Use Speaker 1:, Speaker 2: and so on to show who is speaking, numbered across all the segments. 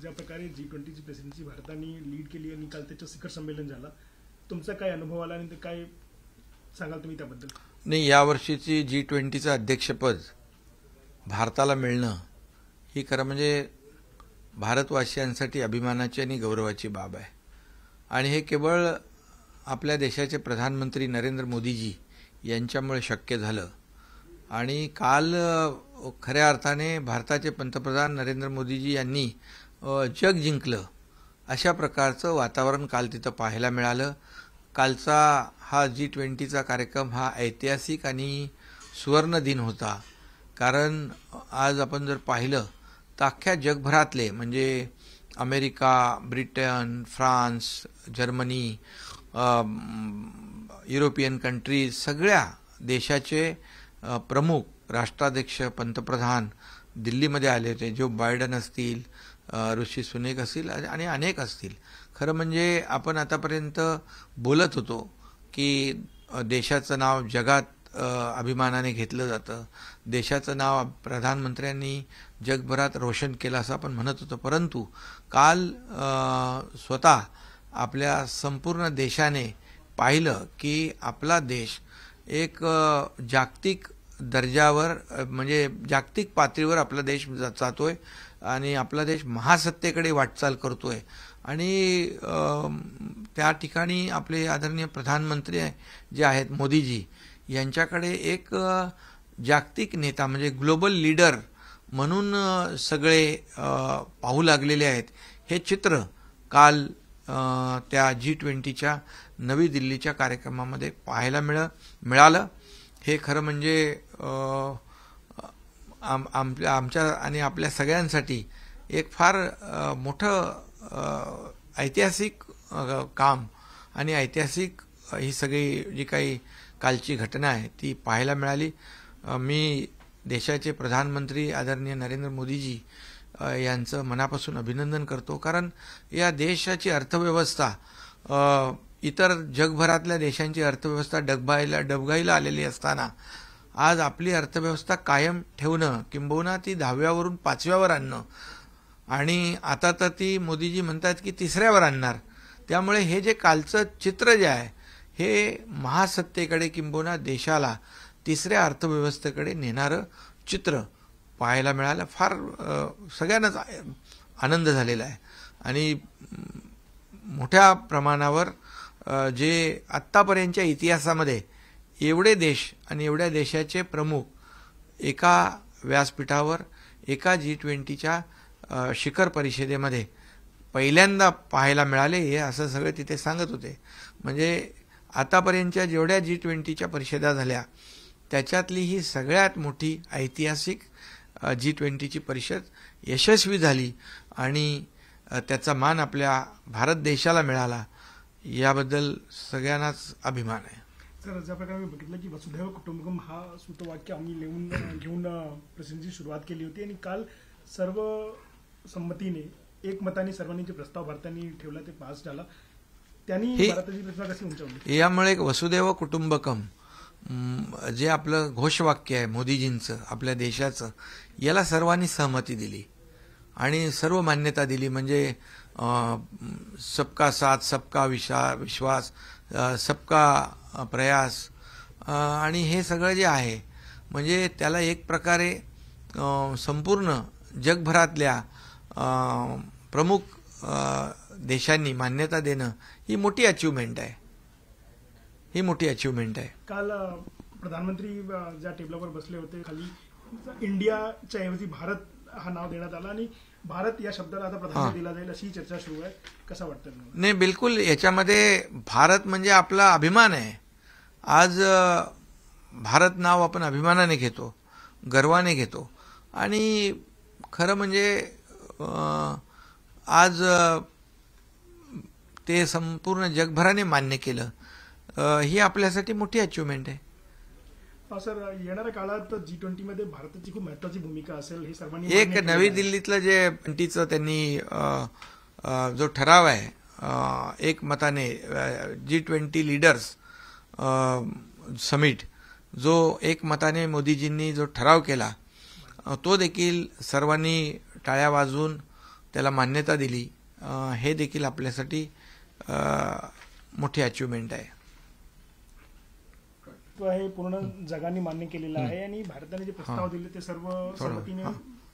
Speaker 1: ज्या प्रकारे G20ची प्रेसिडेन्सी भारताने लीड केली आणि काल त्याचं शिखर संमेलन झालं, तुमचा काय अनुभव आला आणि काय सांगाल तुम्ही त्याबद्दल?
Speaker 2: नाही, यावर्षीची G20चं अध्यक्षपद भारताला मिळणं ही खरं म्हणजे भारतवासियांसाठी अभिमानाची आणि गौरवाची बाब आहे. आणि हे केवळ आपल्या देशाचे प्रधानमंत्री नरेंद्र मोदीजी यांच्यामुळे शक्य झालं. आणि काल खऱ्या अर्थाने भारताचे पंतप्रधान नरेंद्र मोदीजी यांनी जग जिंकलं अशा प्रकारचं वातावरण काल तिथं पाहायला मिळालं. कालचा हा G20चा कार्यक्रम हा ऐतिहासिक आणि सुवर्ण दिन होता. कारण आज आपण जर पाहिलं तर अख्ख्या जगभरातले म्हणजे America, Britain, France, Germany, European countries सगळ्या देशाचे प्रमुख राष्ट्राध्यक्ष, पंतप्रधान दिल्लीमध्ये आले होते. जो बायडन असतील, ऋषी सुनक असतील आणि अनेक असतील. खरं म्हणजे आपण आतापर्यंत बोलत होतो की देशाचं नाव जगात अभिमानाने घेतलं जातं, देशाचं नाव प्रधानमंत्र्यांनी जगभरात रोशन केलं असं आपण म्हणत होतो. परंतु काल स्वतः आपल्या संपूर्ण देशाने पाहिलं की आपला देश एक जागतिक दर्जावर म्हणजे जागतिक पातळीवर आपला देश जातोय आणि आपला देश महासत्तेकडे वाटचाल करतोय. आणि त्या ठिकाणी आपले आदरणीय प्रधानमंत्री जे आहेत मोदीजी यांच्याकडे एक जागतिक नेता म्हणजे ग्लोबल लीडर म्हणून सगळे पाहू लागलेले आहेत. हे चित्र काल त्या G20च्या नवी दिल्लीच्या कार्यक्रमामध्ये पाहायला मिळालं. हे खरं म्हणजे आमच्या आणि आपल्या सगळ्यांसाठी एक फार मोठं ऐतिहासिक काम आणि ऐतिहासिक ही सगळी जी काही कालची घटना आहे ती पाहायला मिळाली. मी देशाचे प्रधानमंत्री आदरणीय नरेंद्र मोदीजी यांचं मनापासून अभिनंदन करतो. कारण या देशाची अर्थव्यवस्था इतर जगभरातल्या देशांची अर्थव्यवस्था डबघाईला आलेली असताना आज आपली अर्थव्यवस्था कायम ठेवणं किंबहुना ती 10व्यावरून 5व्यावर आणणं आणि आता तर ती मोदीजी म्हणतात की 3ऱ्यावर आणणार. त्यामुळे हे जे कालचं चित्र जे आहे हे महासत्तेकडे किंबहुना देशाला 3ऱ्या अर्थव्यवस्थेकडे नेणारं चित्र पाहायला मिळालं. फार सगळ्यांनाच आनंद झालेला आहे. आणि मोठ्या प्रमाणावर जे आत्तापर्यंतच्या इतिहासामध्ये एवढे देश आणि एवढ्या देशाचे प्रमुख एका व्यासपीठावर एका G20च्या शिखर परिषदेमध्ये पहिल्यांदा पाहायला मिळाले हे असं सगळे तिथे सांगत होते. म्हणजे आतापर्यंतच्या जेवढ्या G20च्या परिषदा झाल्या त्याच्यातली ही सगळ्यात मोठी ऐतिहासिक G20ची परिषद यशस्वी झाली आणि त्याचा मान आपल्या भारत देशाला मिळाला याबद्दल सगळ्यांनाच अभिमान आहे.
Speaker 1: सर, ज्या प्रकारे मी बघितलं की वसुधैव कुटुंबकम हा सूत्रवाक्य आम्ही घेऊन प्रेसिडेन्सीची सुरुवात केली होती आणि काल सर्व संमतीने एकमताने सर्वांनी जे प्रस्ताव भारताने ठेवला ते पास झाला. त्यांनी भारताची प्रतिमा कशी उंचावली.
Speaker 2: यामुळे एक वसुधैव कुटुंबकम जे आपलं घोषवाक्य आहे मोदीजींचं आपल्या देशाचं याला सर्वांनी सहमती दिली आणि सर्व मान्यता दिली. म्हणजे सबका साथ, सबका विश्वास, सबका प्रयास आणि हे सगळं जे आहे म्हणजे त्याला एक प्रकारे संपूर्ण जगभरातल्या प्रमुख देशांनी मान्यता देणं ही मोठी अचिव्हमेंट आहे. ही मोठी अचिव्हमेंट आहे.
Speaker 1: काल प्रधानमंत्री ज्या टेबलावर बसले होते खाली इंडियाच्या ऐवजी भारत हा नाव देण्यात आला आणि भारत या शब्दाला आता प्राधान्य दिला जाईल अशी चर्चा सुरू आहे. कसं वाटतं?
Speaker 2: नाही, बिलकुल. याच्यामध्ये भारत म्हणजे आपला अभिमान आहे. आज भारत नाव आपण अभिमानाने घेतो, गर्वाने घेतो आणि खरं म्हणजे आज ते संपूर्ण जगभराने मान्य केलं ही आपल्यासाठी मोठी अचिव्हमेंट आहे.
Speaker 1: सर, येणाऱ्या काळात G20 मध्ये भारताची खूप महत्वाची भूमिका असेल हे सर्वांनी.
Speaker 2: एक नवी दिल्लीतलं जे G20चं त्यांनी जो ठराव आहे एकमताने G20 लीडर्स समिट जो एकमताने मोदीजींनी जो ठराव केला तो देखील सर्वांनी टाळ्या वाजवून त्याला मान्यता दिली, हे देखील आपल्यासाठी मोठी अचिव्हमेंट आहे.
Speaker 1: हे पूर्ण जगाने मान्य केलेलं आहे आणि भारताने जे प्रस्ताव दिले ते सर्व संमतीने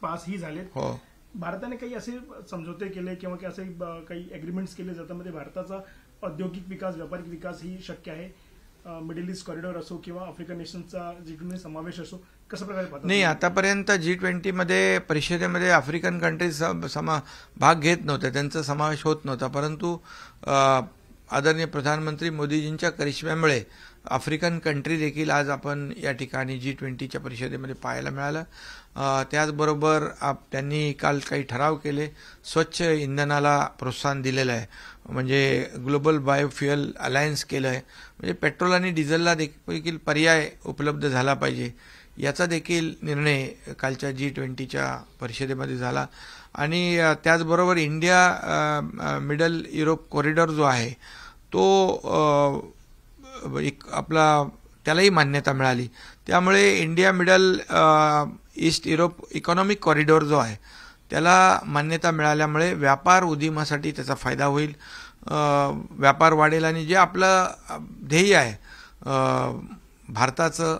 Speaker 1: पासही झालेत.
Speaker 2: हो.
Speaker 1: भारताने काही असे समझोते केले किंवा असे काही एग्रीमेंट्स केले ज्याच्यामध्ये भारताचा औद्योगिक विकास, व्यापारिक विकास ही शक्य आहे. मिडल ईस्ट कॉरिडॉर असो किंवा आफ्रिकन नेशनचा G20 समावेश असो, कसं प्रकारे पाहतात?
Speaker 2: नाही, आतापर्यंत G20 मध्ये परिषदेमध्ये आफ्रिकन कंट्रीज भाग घेत नव्हते, त्यांचा समावेश होत नव्हता. परंतु आदरणीय प्रधानमंत्री मोदीजींच्या करिश्म्यामुळे आफ्रिकन कंट्री देखील आज आपण या ठिकाणी G20च्या परिषदेमध्ये पाहायला मिळालं. त्याचबरोबर त्यांनी काल काही ठराव केले. स्वच्छ इंधनाला प्रोत्साहन दिलेलं आहे, म्हणजे ग्लोबल बायोफ्युएल अलायन्स केलं आहे, म्हणजे पेट्रोल आणि डिझेलला देखील पर्याय उपलब्ध झाला पाहिजे, याचा देखील निर्णय कालच्या G20च्या परिषदेमध्ये झाला. आणि त्याचबरोबर इंडिया मिडल युरोप कॉरिडॉर जो आहे तो एक आपला त्यालाही मान्यता मिळाली. त्यामुळे India middle east Europe economic corridor जो आहे त्याला मान्यता मिळाल्यामुळे व्यापार उदीमासाठी त्याचा फायदा होईल, व्यापार वाढेल. आणि जे आपलं ध्येय आहे भारताचं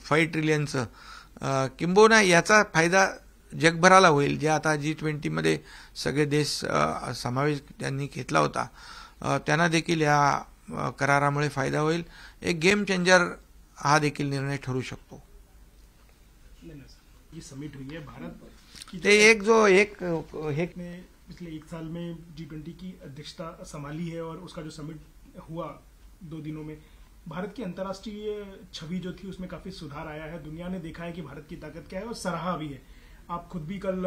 Speaker 2: 5 ट्रिलियनचं, किंबहुना याचा फायदा जगभराला होईल. जे आता G20मध्ये सगळे देश समावेश त्यांनी घेतला होता, त्यांना देखील या करारामुळे फायदा होईल. एक गेम चेंजर हा देखील निर्णय ठरू शकतो.
Speaker 1: ये समिट हुई है भारत की,
Speaker 2: ते एक
Speaker 1: ने पिछले 1 साल में G20 की अध्यक्षता संभाली है और उसका जो समिट हुआ 2 दिनों में, भारत की अंतर्राष्ट्रीय छवि जो थी उसमें काफी सुधार आया है. दुनिया ने देखा है कि भारत की ताकत क्या है और सराहा भी है. आप खुद भी कल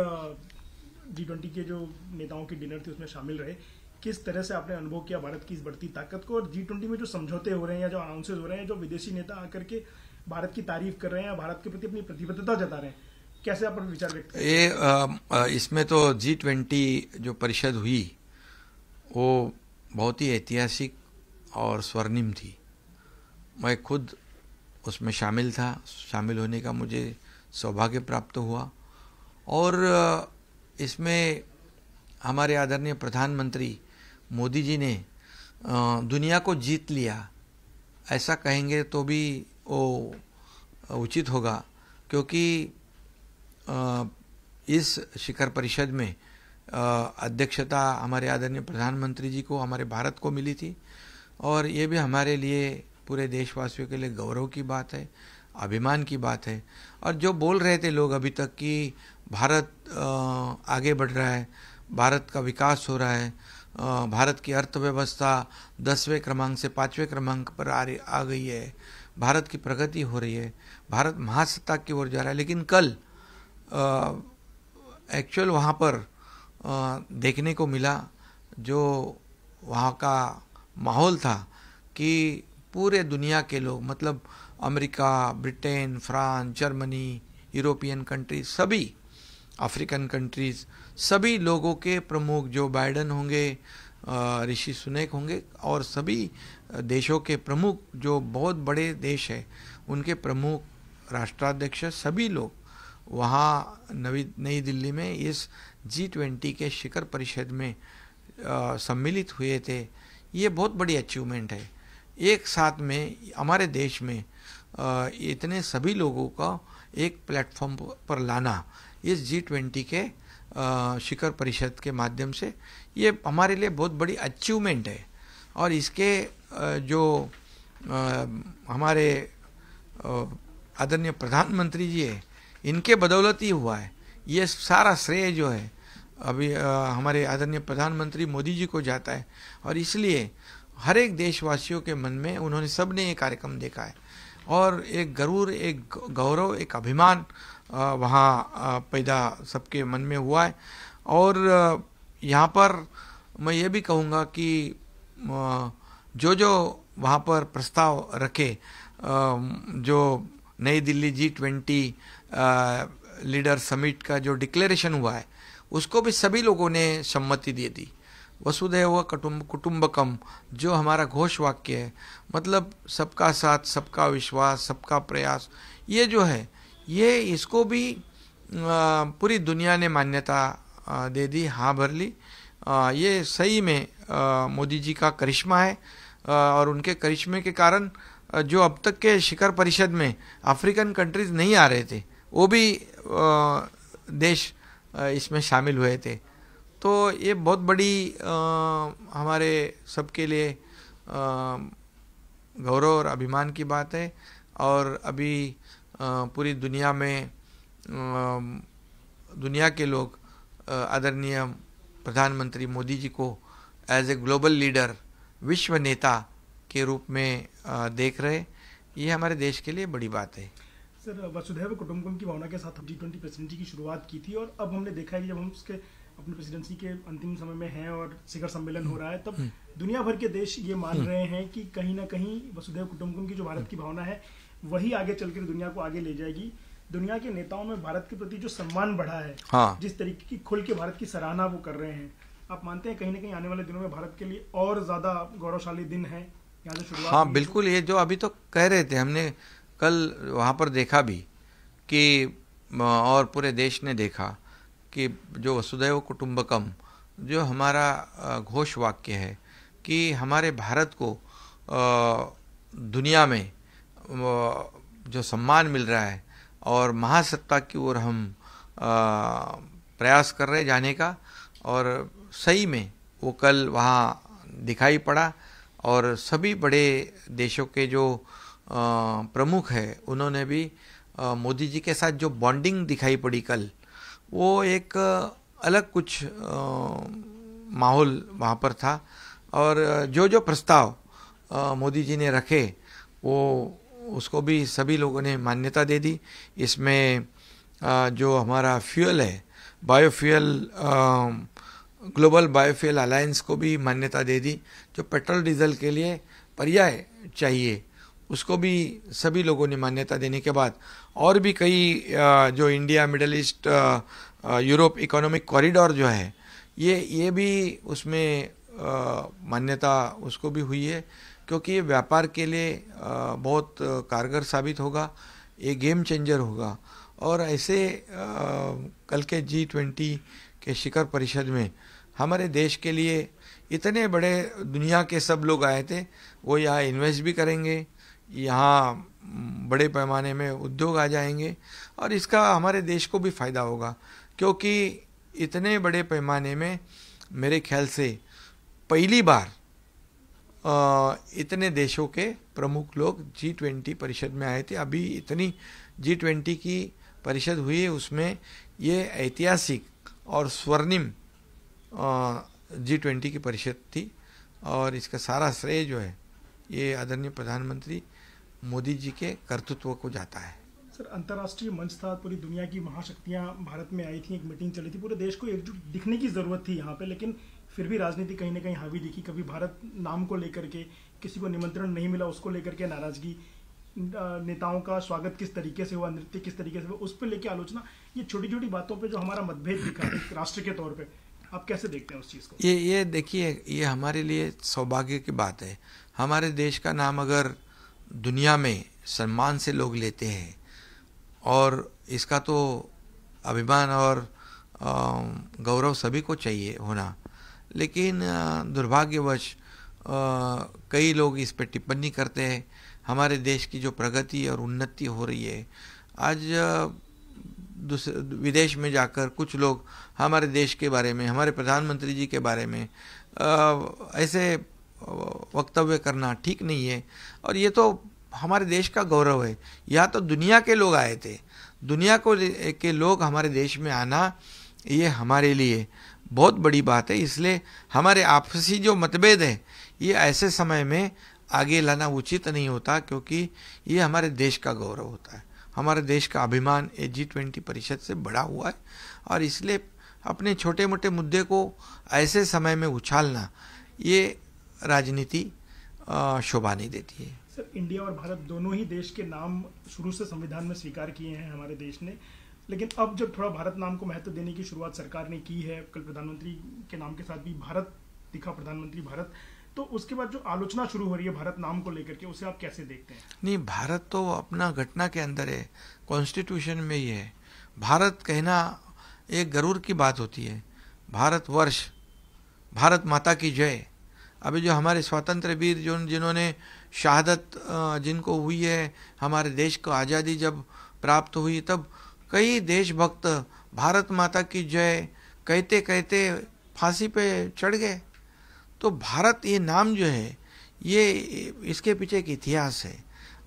Speaker 1: G20 के जो नेताओं की डिनर थी उसमें शामिल रहे. किस तरह से आपने अनुभव किया भारत की इस बढ़ती ताकत को, और G20 में जो समझौते हो रहे हैं या जो अनाउंसेस हो रहे हैं, जो विदेशी नेता आकर के भारत की तारीफ कर रहे हैं, भारत के प्रति अपनी प्रतिबद्धता जता रहे हैं, कैसे आप विचार व्यक्त करें?
Speaker 2: ये इसमें तो G20 जो परिषद हुई वो बहुत ही ऐतिहासिक और स्वर्णिम थी. मैं खुद उसमें शामिल था, शामिल होने का मुझे सौभाग्य प्राप्त हुआ. और इसमें हमारे आदरणीय प्रधानमंत्री मोदी जी ने दुनिया को जीत लिया, ऐसा कहेंगे तो भी वो उचित होगा, क्योंकि इस शिखर परिषद में अध्यक्षता हमारे आदरणीय प्रधानमंत्री जी को, हमारे भारत को मिली थी. और ये भी हमारे लिए, पूरे देशवासियों के लिए गौरव की बात है, अभिमान की बात है. और जो बोल रहे थे लोग अभी तक कि भारत आगे बढ़ रहा है, भारत का विकास हो रहा है, भारत की अर्थव्यवस्था 10वें क्रमांक से 5वें क्रमांक पर आ गई है, भारत की प्रगति हो रही है, भारत महासत्ता की ओर जा रहा है. लेकिन कल एक्चुअल वहाँ पर देखने को मिला जो वहाँ का माहौल था कि पूरे दुनिया के लोग, मतलब America, Britain, France, Germany, European countries, सभी अफ्रीकन कंट्रीज, सभी लोगों के प्रमुख, जो बाइडन होंगे, ऋषि सुनैक होंगे, और सभी देशों के प्रमुख, जो बहुत बड़े देश हैं उनके प्रमुख राष्ट्राध्यक्ष, सभी लोग वहाँ नई दिल्ली में इस G20 के शिखर परिषद में सम्मिलित हुए थे. ये बहुत बड़ी अचीवमेंट है. एक साथ में हमारे देश में इतने सभी लोगों का एक प्लेटफॉर्म पर लाना इस G20 के शिखर परिषद के माध्यम से, ये हमारे लिए बहुत बड़ी अचीवमेंट है. और इसके जो हमारे आदरणीय प्रधानमंत्री जी है, इनके बदौलत ही हुआ है. ये सारा श्रेय जो है अभी हमारे आदरणीय प्रधानमंत्री मोदी जी को जाता है. और इसलिए हर एक देशवासियों के मन में उन्होंने सबने ये कार्यक्रम देखा है, और एक गरूर, एक गौरव, एक अभिमान वहाँ पैदा सबके मन में हुआ है. और यहाँ पर मैं ये भी कहूँगा कि जो वहाँ पर प्रस्ताव रखे, जो नई दिल्ली G20 लीडर समिट का जो डिक्लेरेशन हुआ है, उसको भी सभी लोगों ने सम्मति दे दी. वसुधैव कुटुंबकम जो हमारा घोष वाक्य है, मतलब सबका साथ, सबका विश्वास, सबका प्रयास, ये जो है, ये इसको भी पूरी दुनिया ने मान्यता दे दी, हाँ भर ली। ये सही में मोदी जी का करिश्मा है, और उनके करिश्मे के कारण जो अब तक के शिखर परिषद में अफ्रीकन कंट्रीज नहीं आ रहे थे, वो भी देश इसमें शामिल हुए थे। तो ये बहुत बड़ी हमारे सबके लिए गौरव और अभिमान की बात है। और अभी पूरी दुनिया में दुनिया के लोग आदरणीय प्रधानमंत्री मोदी जी को एज ए ग्लोबल लीडर, विश्व नेता के रूप में देख रहे। ये हमारे देश के लिए बड़ी बात है।
Speaker 1: सर, वसुधैव कुटुंबकम की भावना के साथ हम G20 प्रेसिडेंसी की शुरुआत की थी, और अब हमने देखा है कि जब हम उसके अपनी प्रेसिडेंसी के अंतिम समय में हैं और शिखर सम्मेलन हो रहा है, तब दुनिया भर के देश ये मान रहे हैं कि कहीं ना कहीं वसुधैव कुटुंबकम की जो भारत की भावना है वही आगे चलकर दुनिया को आगे ले जाएगी। दुनिया के नेताओं में भारत के प्रति जो सम्मान बढ़ा है,
Speaker 2: हाँ,
Speaker 1: जिस तरीके की खुल के भारत की सराहना वो कर रहे हैं, आप मानते हैं कहीं ना कहीं आने वाले दिनों में भारत के लिए और ज्यादा गौरवशाली दिन है यहाँ से शुरुआत?
Speaker 2: हाँ बिल्कुल। ये जो अभी तो कह रहे थे, हमने कल वहाँ पर देखा भी कि और पूरे देश ने देखा कि जो वसुधैव कुटुंबकम जो हमारा घोष वाक्य है कि हमारे भारत को दुनिया में जो सम्मान मिल रहा है और महासत्ता की ओर हम प्रयास कर रहे जाने का, और सही में वो कल वहाँ दिखाई पड़ा। और सभी बड़े देशों के जो प्रमुख हैं उन्होंने भी मोदी जी के साथ जो बॉन्डिंग दिखाई पड़ी कल, वो एक अलग कुछ माहौल वहाँ पर था। और जो प्रस्ताव मोदी जी ने रखे वो उसको भी सभी लोगों ने मान्यता दे दी। इसमें जो हमारा फ्यूल है, बायोफ्यूल, ग्लोबल बायोफ्यूल अलायंस को भी मान्यता दे दी। जो पेट्रोल डीजल के लिए पर्याय चाहिए उसको भी सभी लोगों ने मान्यता देने के बाद, और भी कई जो India, middle east, Europe economic corridor जो है, ये भी उसमें मान्यता उसको भी हुई है, क्योंकि ये व्यापार के लिए बहुत कारगर साबित होगा, ये गेम चेंजर होगा। और ऐसे कल के G20 के शिखर परिषद में हमारे देश के लिए इतने बड़े दुनिया के सब लोग आए थे, वो यहाँ इन्वेस्ट भी करेंगे, यहाँ बड़े पैमाने में उद्योग आ जाएंगे, और इसका हमारे देश को भी फ़ायदा होगा। क्योंकि इतने बड़े पैमाने में मेरे ख्याल से पहली बार इतने देशों के प्रमुख लोग G20 परिषद में आए थे। अभी इतनी G20 की परिषद हुई है, उसमें ये ऐतिहासिक और स्वर्णिम G20 की परिषद थी, और इसका सारा श्रेय जो है ये आदरणीय प्रधानमंत्री मोदी जी के कर्तृत्व को जाता है।
Speaker 1: सर, अंतर्राष्ट्रीय मंच था, पूरी दुनिया की महाशक्तियां भारत में आई थी, एक मीटिंग चली थी, पूरे देश को एकजुट दिखने की जरूरत थी यहाँ पे, लेकिन फिर भी राजनीति कहीं ना कहीं हावी दिखी। कभी भारत नाम को लेकर के, किसी को निमंत्रण नहीं मिला उसको लेकर के नाराजगी, नेताओं का स्वागत किस तरीके से हुआ, नृत्य किस तरीके से हुआ, उस पर लेके आलोचना, ये छोटी छोटी बातों पे जो हमारा मतभेद दिखा एक राष्ट्र के तौर पे, आप कैसे देखते हैं उस चीज़ को?
Speaker 2: ये देखिए, ये हमारे लिए सौभाग्य की बात है। हमारे देश का नाम अगर दुनिया में सम्मान से लोग लेते हैं, और इसका तो अभिमान और गौरव सभी को चाहिए होना, लेकिन दुर्भाग्यवश कई लोग इस पर टिप्पणी करते हैं। हमारे देश की जो प्रगति और उन्नति हो रही है, आज विदेश में जाकर कुछ लोग हमारे देश के बारे में, हमारे प्रधानमंत्री जी के बारे में ऐसे वक्तव्य करना ठीक नहीं है। और ये तो हमारे देश का गौरव है। यहाँ तो दुनिया के लोग आए थे, दुनिया के लोग हमारे देश में आना, ये हमारे लिए बहुत बड़ी बात है। इसलिए हमारे आपसी जो मतभेद है, ये ऐसे समय में आगे लाना उचित नहीं होता, क्योंकि ये हमारे देश का गौरव होता है, हमारे देश का अभिमान ये G20 परिषद से बड़ा हुआ है। और इसलिए अपने छोटे मोटे मुद्दे को ऐसे समय में उछालना, ये राजनीति शोभा नहीं देती है।
Speaker 1: सर, इंडिया और भारत दोनों ही देश के नाम शुरू से संविधान में स्वीकार किए हैं हमारे देश ने, लेकिन अब जब थोड़ा भारत नाम को महत्व देने की शुरुआत सरकार ने की है, कल प्रधानमंत्री के नाम के साथ भी भारत दिखा, प्रधानमंत्री भारत, तो उसके बाद जो आलोचना शुरू हो रही है भारत नाम को लेकर के, उसे आप कैसे देखते हैं?
Speaker 2: नहीं, भारत तो अपना घटना के अंदर है, कॉन्स्टिट्यूशन में ही है। भारत कहना एक गर्व की बात होती है। भारतवर्ष, भारत माता की जय। अभी जो हमारे स्वतंत्र वीर जिन्होंने शहादत जिनको हुई है, हमारे देश को आज़ादी जब प्राप्त हुई तब कई देशभक्त भारत माता की जय कहते कहते फांसी पे चढ़ गए। तो भारत ये नाम जो है, ये इसके पीछे एक इतिहास है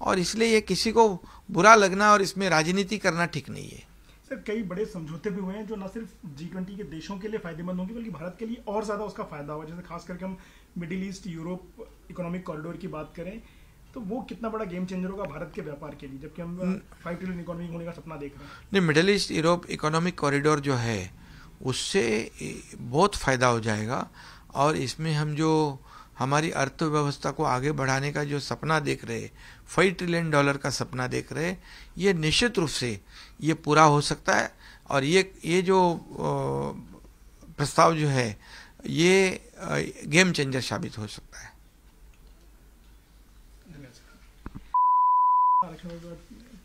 Speaker 2: और इसलिए ये किसी को बुरा लगना और इसमें राजनीति करना ठीक नहीं है।
Speaker 1: सर, कई बड़े समझौते भी हुए हैं जो न सिर्फ G20 के देशों के लिए फायदेमंद होंगे बल्कि भारत के लिए और ज्यादा उसका फायदा होगा। जैसे खास करके हम middle east Europe economic corridor की बात करें तो वो कितना बड़ा गेम चेंजर होगा भारत के व्यापार के लिए, जबकि हम 5 ट्रिलियन इकोनॉमी होने का सपना देख रहे हैं।
Speaker 2: नहीं, middle east Europe economic corridor जो है उससे बहुत फ़ायदा हो जाएगा और इसमें हम जो हमारी अर्थव्यवस्था को आगे बढ़ाने का जो सपना देख रहे, $5 ट्रिलियन का सपना देख रहे, ये निश्चित रूप से ये पूरा हो सकता है। और ये जो प्रस्ताव जो है ये गेम चेंजर साबित हो सकता है।
Speaker 1: आरक्षणाचा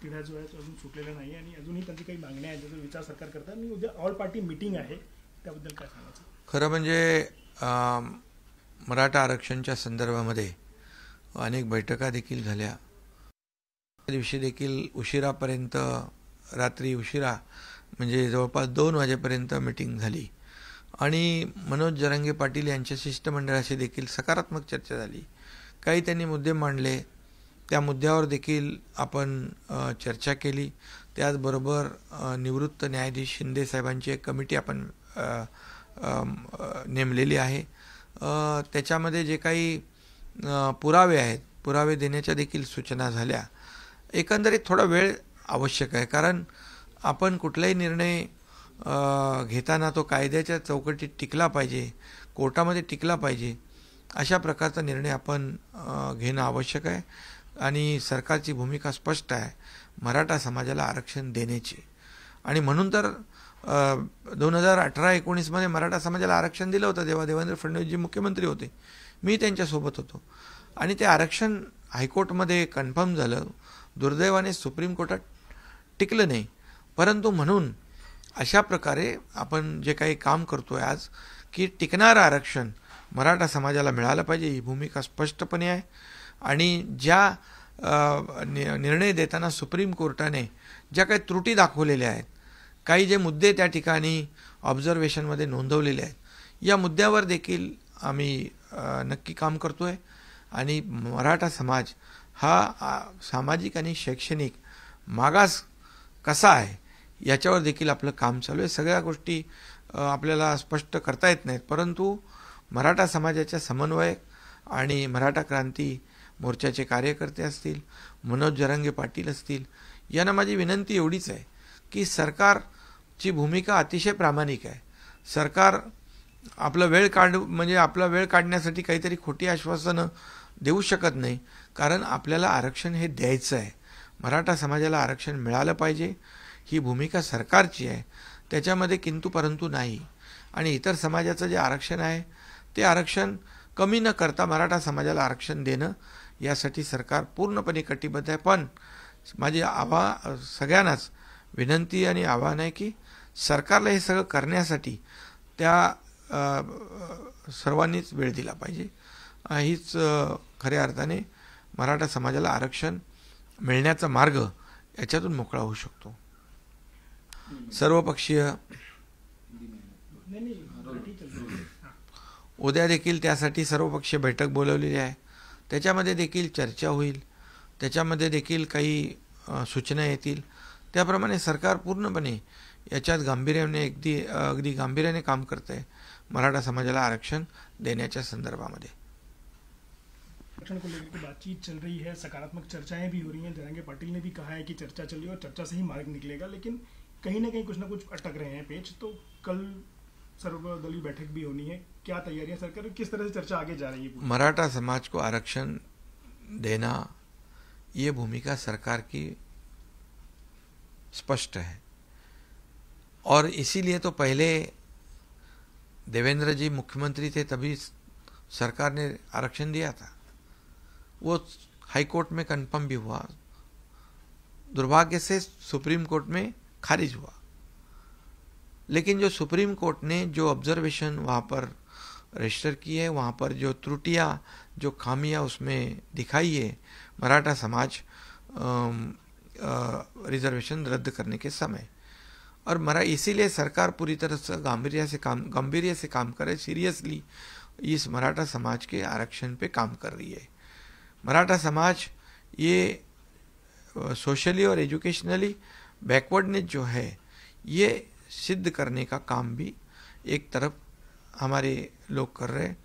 Speaker 1: पिढ्या जो आहे तो अजून सुटलेला नाही आणि अजूनही त्यांची काही मागण्या आहेत, जसं विचार सरकार करतात आणि उद्या ऑल पार्टी मीटिंग आहे, त्याबद्दल काय सांगायचं?
Speaker 2: खरं म्हणजे मराठा आरक्षणच्या संदर्भामध्ये अनेक बैठका देखील झाल्या। त्या दिवशी देखील उशिरापर्यंत, रात्री उशिरा म्हणजे जवळपास 2 वाजेपर्यंत मीटिंग झाली आणि मनोज जरांगे पाटील यांच्या शिष्टमंडळाशी देखील सकारात्मक चर्चा झाली। काही त्यांनी मुद्दे मांडले, त्या मुद्द्यावर देखील आपण चर्चा केली। त्याचबरोबर निवृत्त न्यायाधीश शिंदे साहेबांची एक कमिटी आपण नेमलेली आहे। त्याच्यामध्ये जे काही पुरावे आहेत, पुरावे देण्याच्या देखील सूचना झाल्या। एकंदरीत थोडा वेळ आवश्यक आहे, कारण आपण कुठलाही निर्णय घेताना तो कायद्याच्या चौकटीत टिकला पाहिजे, कोर्टामध्ये टिकला पाहिजे, अशा प्रकारचा निर्णय आपण घेणं आवश्यक आहे। आणि सरकारची भूमिका स्पष्ट आहे, मराठा समाजाला आरक्षण देण्याची। आणि म्हणून तर 2018-19 मध्ये मराठा समाजाला आरक्षण दिलं होतं, जेव्हा देवेंद्र फडणवीसजी मुख्यमंत्री होते, मी त्यांच्यासोबत होतो आणि ते आरक्षण हायकोर्टमध्ये कन्फर्म झालं। दुर्दैवाने सुप्रीम कोर्टात टिकलं नाही, परंतु म्हणून अशा प्रकारे आपण जे काही काम करतोय आज की टिकणारं आरक्षण मराठा समाजाला मिळालं पाहिजे, ही भूमिका स्पष्टपणे आहे। आणि ज्या निर्णय देताना सुप्रीम कोर्टाने ज्या काही त्रुटी दाखवलेल्या आहेत, काही जे मुद्दे त्या ठिकाणी ऑब्झर्वेशनमध्ये नोंदवलेले आहेत, या मुद्द्यावर देखील आम्ही नक्की काम करतोय। आणि मराठा समाज हा सामाजिक आणि शैक्षणिक मागास कसा आहे याच्यावर देखील आपलं काम चालू आहे। सगळ्या गोष्टी आपल्याला स्पष्ट करता येत नाहीत, परंतु मराठा समाजाच्या समन्वयक आणि मराठा क्रांती मोर्चाचे कार्यकर्ते असतील, मनोज जरांगे पाटील असतील, यांना माझी विनंती एवढीच आहे की सरकारची भूमिका अतिशय प्रामाणिक आहे। सरकार आपला वेळ काढण्यासाठी काहीतरी खोटी आश्वासनं देऊ शकत नाही, कारण आपल्याला आरक्षण हे द्यायचं आहे। मराठा समाजाला आरक्षण मिळालं पाहिजे, ही भूमिका सरकारची आहे, त्याच्यामध्ये किंतु परंतु नाही। आणि इतर समाजाचं जे आरक्षण आहे ते आरक्षण कमी न करता मराठा समाजाला आरक्षण देणं यासाठी सरकार पूर्णपणे कटिबद्ध आहे। पण माझी सगळ्यांनाच विनंती आणि आवाहन आहे की सरकारला हे सगळं करण्यासाठी त्या सर्वांनीच वेळ दिला पाहिजे। हीच खऱ्या अर्थाने मराठा समाजाला आरक्षण मिळण्याचा मार्ग याच्यातून मोकळा होऊ शकतो। सर्वपक्षीय उद्या देखील त्यासाठी सर्वपक्षीय बैठक बोलवलेली आहे, त्याच्यामध्ये देखील चर्चा होईल, त्याच्यामध्ये देखील काही सूचना येतील, त्याप्रमाणे सरकार पूर्णपणे याच्यात गांभीर्याने अगदी गांभीर्याने काम करते आहे मराठा समाजाला आरक्षण देण्याच्या संदर्भामध्ये।
Speaker 1: आरक्षण को लेकर बातचीत चल रही है, सकारात्मक चर्चाएं भी हो रही हैं। जरांगे पाटिल ने भी कहा है कि चर्चा चल रही है और चर्चा से ही मार्ग निकलेगा, लेकिन कहीं ना कहीं कुछ ना कुछ अटक रहे हैं पेच। तो कल सर्वदलीय बैठक भी होनी है, क्या तैयारियां सरकार, किस तरह से चर्चा आगे जा रही है?
Speaker 2: मराठा समाज को आरक्षण देना ये भूमिका सरकार की स्पष्ट है और इसीलिए तो पहले देवेंद्र जी मुख्यमंत्री थे तभी सरकार ने आरक्षण दिया था, वो हाई कोर्ट में कंफर्म भी हुआ, दुर्भाग्य से सुप्रीम कोर्ट में खारिज हुआ। लेकिन जो सुप्रीम कोर्ट ने जो ऑब्जर्वेशन वहाँ पर रजिस्टर की है, वहाँ पर जो त्रुटियाँ, जो खामियाँ उसमें दिखाई है मराठा समाज रिजर्वेशन रद्द करने के समय, और इसीलिए सरकार पूरी तरह से गंभीर्य से काम करे, सीरियसली इस मराठा समाज के आरक्षण पे काम कर रही है। मराठा समाज ये सोशली और एजुकेशनली बैकवर्डनेस जो है ये सिद्ध करने का काम भी एक तरफ हमारे लोग कर रहे हैं।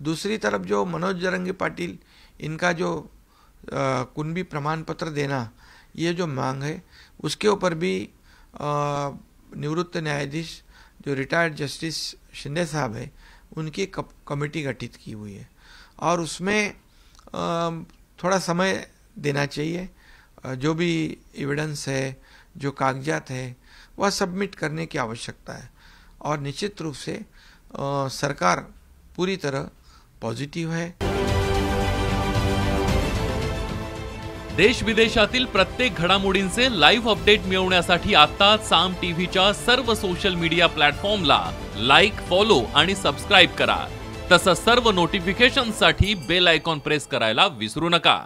Speaker 2: दूसरी तरफ जो मनोज जरंगी पाटिल, इनका जो कुणबी प्रमाण पत्र देना, ये जो मांग है उसके ऊपर भी निवृत्त न्यायाधीश जो रिटायर्ड जस्टिस शिंदे साहब है उनकी कमेटी गठित की हुई है, और उसमें थोड़ा समय देना चाहिए। जो भी एविडेंस है, जो कागजात है, वह सबमिट करने की आवश्यकता है, और निश्चित रूप से सरकार पूरी तरह पॉझिटिव्ह है।
Speaker 3: देश विदेशातील प्रत्येक घडामोडींचे लाईव्ह अपडेट मिळवण्यासाठी आता साम टीव्हीच्या सर्व सोशल मीडिया प्लॅटफॉर्मला लाईक, फॉलो आणि सबस्क्राईब करा। तसंच सर्व नोटिफिकेशनसाठी बेल आयकॉन प्रेस करायला विसरू नका।